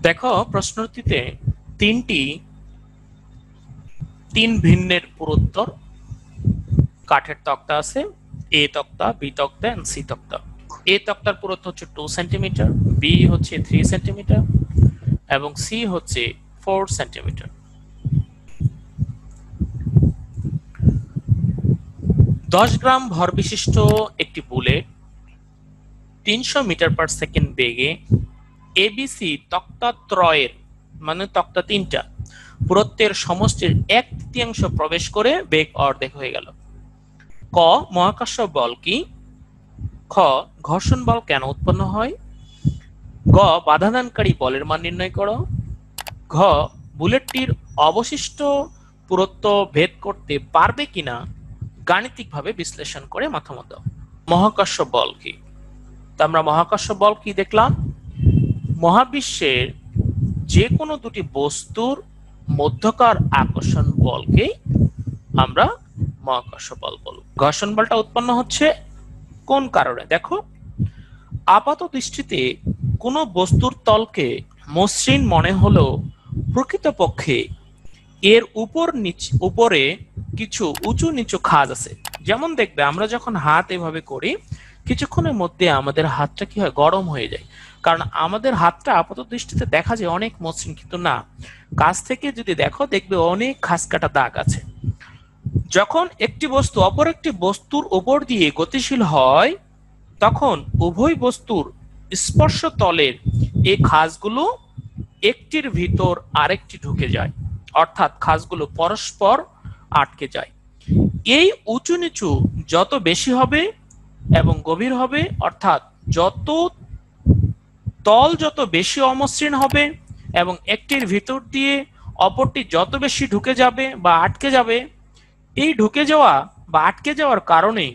দেখো প্রশ্নটিতে তিন ভিন্নের পুরোত্তর কাঠের তক্তা আছে, এ তক্তা, বি তক্তা এন্ড সি তক্তা। এ তক্তার পুরুত্ব হচ্ছে 2 সেন্টিমিটার, বি হচ্ছে 3 সেন্টিমিটার এবং সি হচ্ছে 4 সেন্টিমিটার। 10 গ্রাম ভর বিশিষ্ট একটি বুলেট 300 মিটার পার সেকেন্ড বেগে এবিসি তক্তা ত্রয়ের মানে তক্তা তিনটা পুরুত্বের সমষ্টির 1/3 প্রবেশ করে বেগ অর্ধেক হয়ে গেল। ক মহাকর্ষ বল কি? খ ঘর্ষণ বল কেন উৎপন্ন হয়? গ বাধাদানকারী বলের মান নির্ণয় করো। ঘ বুলেটটির অবশিষ্ট পুরুত্ব ভেদ করতে পারবে কিনা গাণিতিকভাবে বিশ্লেষণ করে মতামত দাও। মহাকর্ষ বল কি? তো আমরা মহাকর্ষ বল কি দেখলাম? মহাবিশ্বের যে কোনো দুটি বস্তুর মধ্যকার আকর্ষণ বলকে আমরা মহাকর্ষ বল বলব। ঘর্ষণ বলটা উৎপন্ন হচ্ছে কোন কারণে? দেখো, আপাত দৃষ্টিতে কোনো বস্তুর তলকে মসৃণ মনে হলেও প্রকৃতপক্ষে এর উপরে কিছু উঁচু নিচু খাঁজ আছে। যেমন দেখবে আমরা যখন হাত এভাবে করি, কিছুক্ষণের মধ্যে আমাদের হাতটা কি হয়, গরম হয়ে যায়। কারণ আমাদের হাতটা আপাত দৃষ্টিতে দেখা যায় অনেক মসৃণ, কিন্তু না, কাছ থেকে যদি দেখো দেখবে অনেক খাঁজ কাটা দাগ আছে। যখন একটি বস্তু অপর একটি বস্তুর উপর দিয়ে গতিশীল হয়, তখন উভয় বস্তুর স্পর্শ তলের এই খাঁজগুলো একটির ভিতর আরেকটি ঢুকে যায়, অর্থাৎ খাঁজগুলো পরস্পর আটকে যায়। এই উঁচু নিচু যত বেশি হবে এবং গভীর হবে, অর্থাৎ যত বেশি অমসৃণ হবে এবং একটির ভিতর দিয়ে অপরটি যত বেশি ঢুকে যাবে বা আটকে যাবে, এই ঢুকে যাওয়া বা আটকে যাওয়ার কারণে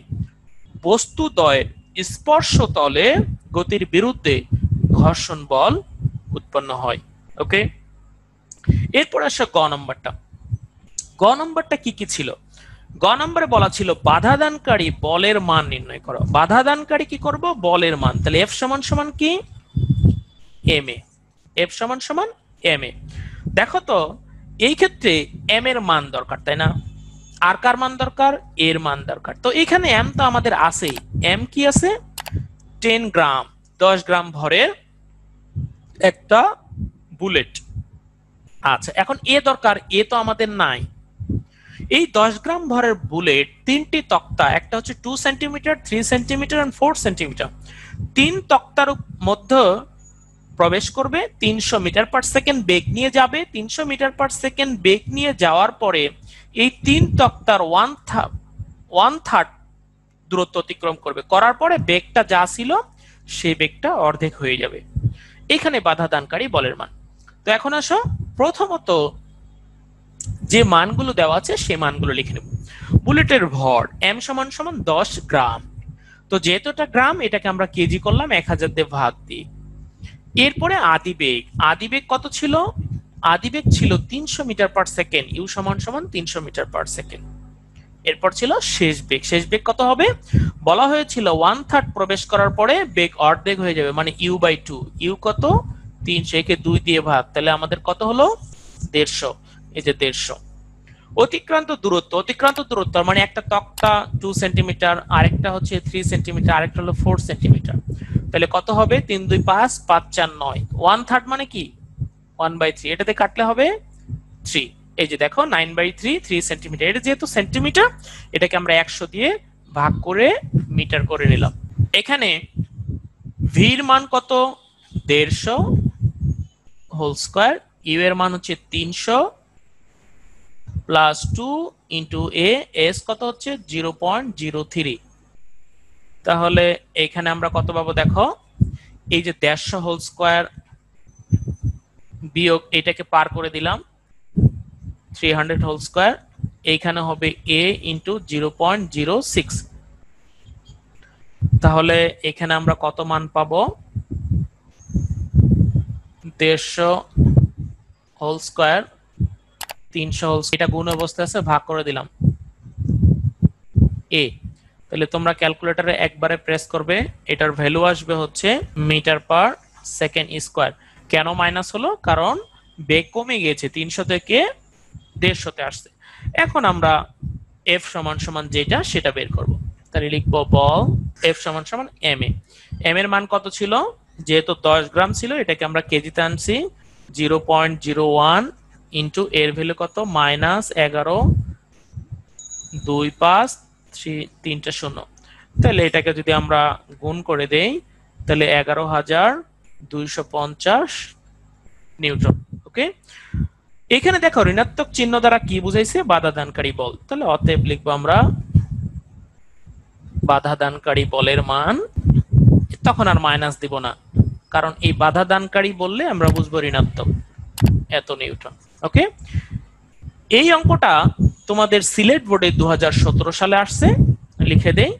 বস্তুদ্বয়ের স্পর্শ তলে গতির বিরুদ্ধে ঘর্ষণ বল উৎপন্ন হয়। ওকে, এরপর আসে গ নম্বরটা। গ নম্বরটা কি কি ছিল? গ নম্বরে বলা ছিল বাধাদানকারী বলের মান নির্ণয় করো। বাধাদানকারী কি করব? বলের মান। তাহলে এফ সমান সমান কি? M A. এফ সমান সমান এম এ। দেখো তো, এই ক্ষেত্রে এম এর মান দরকার, তাই না? আর কার মান দরকার? এর মান দরকার। তো এখানে এম তো আমাদের আছেই। এম কি আছে? 10 গ্রাম, 10 গ্রাম ভরের একটা বুলেট। আচ্ছা, এখন এ দরকার, এ তো আমাদের নাই। এই 10 গ্রাম ভরের বুলেট তিনটি তক্তা, একটা হচ্ছে 2 সেন্টিমিটার, 3 সেন্টিমিটার এন্ড 4 সেন্টিমিটার, তিন তক্তার মধ্যে প্রবেশ করবে, 300 মিটার পার সেকেন্ড বেগ নিয়ে যাবে। 300 মিটার পার সেকেন্ড বেগ নিয়ে যাওয়ার পরে এই তিন তক্তার ওয়ান থার্ড দূরত্ব অতিক্রম করবে, করার পরে বেগটা যা ছিল সেই বেগটা অর্ধেক হয়ে যাবে। এখানে বাধা দানকারী বলের মান। তো এখন আসো, প্রথমত যে মানগুলো দেওয়া আছে সেই মানগুলো লিখে নেব। বুলেটের ভর এম সমান সমান 10 গ্রাম। তো যেহেতু এটা গ্রাম, এটাকে আমরা কেজি করলাম 1000 দিয়ে ভাগ দিয়ে। এরপরে আদিবেগ, আদিবেগ কত ছিল? আদিবেগ ছিল 300 মিটার পার সেকেন্ড, ইউ সমান সমান 300 মিটার পার সেকেন্ড। এরপর ছিল শেষ বেগ। শেষ বেগ কত হবে? বলা হয়েছিল 1/3 প্রবেশ করার পরে বেগ অর্ধেক হয়ে যাবে, মানে ইউ বাই 2। ইউ কত? 300, একে 2 দিয়ে ভাগ, তাহলে আমাদের কত হলো? 150। এই যে 150। অতিক্রান্ত দূরত্ব, অতিক্রান্ত দূরত্ব মানে একটা তক্তা 2 সেন্টিমিটার, আরেকটা হচ্ছে 3 সেন্টিমিটার, আরেকটা হলো 4 সেন্টিমিটার। তাহলে কত হবে? 3 2 5 5 4 9। 1/3 মানে কি? 1/3, এটাতে কাটলে হবে 3। এই যে দেখো 9/3, 3 সেন্টিমিটার। এটা যেহেতু সেন্টিমিটার, এটাকে আমরা 100 দিয়ে ভাগ করে মিটার করে নিলাম। এখানে ভির মান কত? 150 হোল স্কয়ার। ইউ এর মান হচ্ছে 300 প্লাস 2 ইন্টু এ, এস কত হচ্ছে? 0.03। তাহলে এখানে আমরা কত পাবো দেখো, এই যে 150 হোল স্কয়ার বিয়োগ এটাকে পার করে দিলাম 300 হোল স্কয়ার, এইখানে হবে a ইন্টু 0.06। তাহলে এখানে আমরা কত মান পাবো? 150 হোল স্কয়ার 300 হোল, এটা গুণ অবস্থায় আছে, ভাগ করে দিলাম a। তাহলে তোমরা ক্যালকুলেটরে একবারে প্রেস করবে, এটার ভ্যালু আসবে হচ্ছে মিটার পার সেকেন্ড স্কয়ার। কেন মাইনাস হলো? কারণ বেগ কমে গিয়েছে, 300 থেকে 150-তে আসছে। এখন আমরা এফ সমান সমান যেটা সেটা বের করব। তাহলে লিখবো বল এফ সমান সমান এম এ। এম এর মান কত ছিল? যেহেতু 10 গ্রাম ছিল, এটাকে আমরা কেজিতে আনছি। 0.01 ইন্টু এর ভ্যালু কত? -11.25 তাহলে এটাকে যদি আমরা গুণ করে দেই তাহলে 11,250 নিউটন। ওকে, এখানে দেখো ঋণাত্মক চিহ্ন দ্বারা কি বুঝাইছে? বাধা দানকারী বল। তাহলে অতএব লিখবো আমরা বাধা দানকারী বলের মান, তখন আর মাইনাস দিব না, কারণ এই বাধা দানকারী বললে আমরা বুঝবো ঋণাত্মক, এত নিউটন। ওকে, এই অঙ্কটা তোমাদের সিলেট বোর্ডে 2017 সালে আসছে। লিখে দেই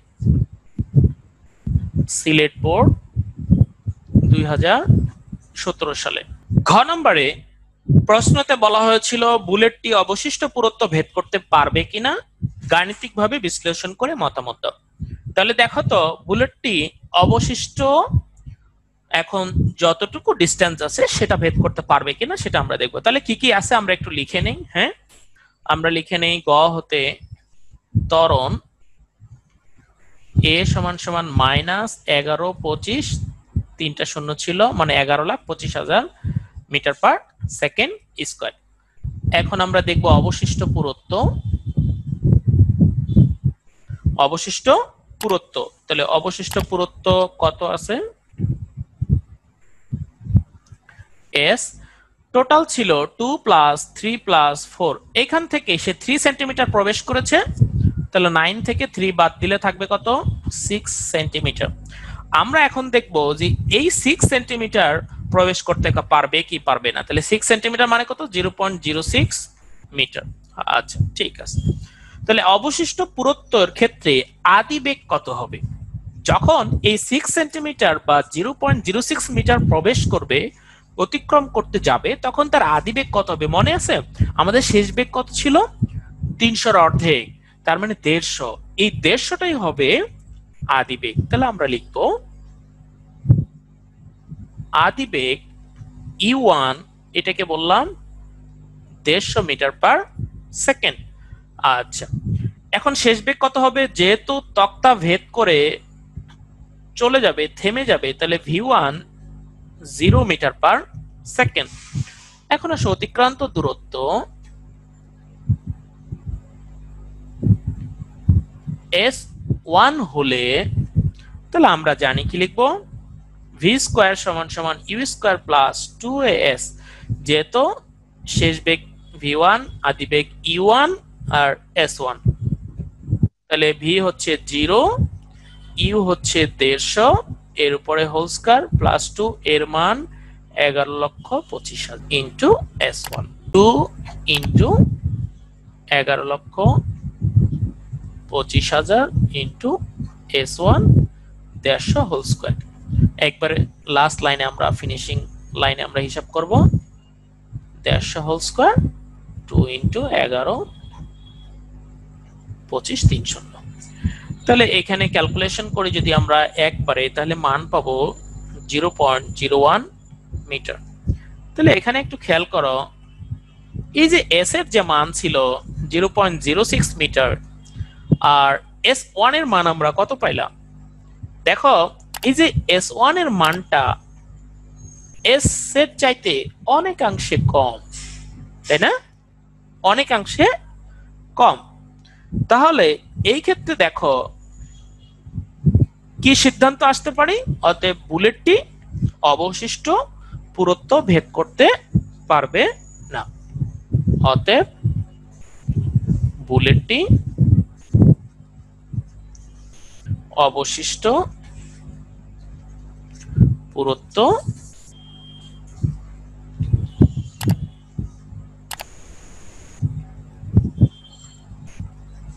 সিলেট বোর্ড 2017 সালে। ঘ নম্বরে প্রশ্নতে বলা হয়েছিল বুলেটটি অবশিষ্ট পুরুত্ব ভেদ করতে পারবে কিনা, গাণিতিকভাবে বিশ্লেষণ করে মতামত দাও। তাহলে দেখো তো বুলেটটি অবশিষ্ট এখন যতটুকু ডিস্টেন্স আছে সেটা ভেদ করতে পারবে কিনা সেটা আমরা দেখবো। তাহলে কি কি আছে আমরা একটু লিখে নেই। হ্যাঁ, আমরা লিখে নেই গ হতে ত্বরণ এ সমান সমান -11.25, 3টা শূন্য ছিল মানে 11,25,000 মিটার পার সেকেন্ড স্কয়ার। এখন আমরা দেখব অবশিষ্ট পুরুত্ব। অবশিষ্ট পুরুত্ব, তাহলে অবশিষ্ট পুরুত্ব কত আছে? এস টোটাল ছিল 2 + 3 + 4, এখান থেকে সে 3 সেন্টিমিটার প্রবেশ করেছে, তাহলে 9 থেকে 3 বাদ দিলে থাকবে কত? 6 সেন্টিমিটার। আমরা এখন দেখব যে এই 6 সেন্টিমিটার প্রবেশ করতে পারবে কি পারবে না। তাহলে 6 সেন্টিমিটার মানে কত? 0.06 মিটার। আচ্ছা ঠিক আছে, তাহলে অবশিষ্ট পুরুত্বের ক্ষেত্রে আদি বেগ কত হবে? যখন এই 6 সেন্টিমিটার বা 0.06 মিটার প্রবেশ করবে, অতিক্রম করতে যাবে, তখন তার আদি বেগ কত হবে? মনে আছে আমাদের শেষ বেগ কত ছিল? 300-র অর্ধেক, তার মানে 150। এই 150টাই হবে আদি বেগ। তাহলে আমরা লিখব আদি বেগ E1, এটাকে বললাম 150 মিটার পার সেকেন্ড। আচ্ছা, এখন শেষ বেগ কত হবে? যেহেতু তক্তা ভেদ করে চলে যাবে, থেমে যাবে, তাহলে V1 0 মিটার পার সেকেন্ড। এখন আসো অতিক্রান্ত দূরত্ব S1 হলে তাহলে আমরা জানি কি লিখবো? V স্কয়ার সমান সমান U স্কয়ার প্লাস 2AS, যেহেতু শেষ বেগ V1, আদি বেগ E1 আর S1। তাহলে V হচ্ছে 0, U হচ্ছে 150, এর উপরে হোল স্কয়ার প্লাস 2, এর মান 11,25,000 into S1, 2 into 11,25,000 into S1 150 whole square. একবারে লাস্ট লাইনে আমরা ফিনিশিং লাইনে আমরা হিসাব করব 150 হোল স্কয়ার 2 ইন্টু 11, 25, 300। তাহলে এখানে ক্যালকুলেশন করে যদি আমরা একবারে, তাহলে মান পাবো 0.01 মিটার। তাহলে এখানে একটু খেয়াল করো, এই যে এস এর যে মান ছিল 0.06 মিটার আর S1 এর মান আমরা কত পাইলাম? দেখো এই যে S1 এর মানটা S এর চাইতে অনেকাংশে কম, তাই না? অনেকাংশে কম। তাহলে এই ক্ষেত্রে দেখো কি সিদ্ধান্ত আসতে পারি? অতএব বুলেটটি অবশিষ্ট পুরুত্ব ভেদ করতে পারবে না। অতএব বুলেটটি অবশিষ্ট পুরুত্ব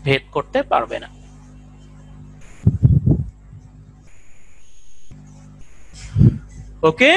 ভেদ করতে পারবে না। ওকে।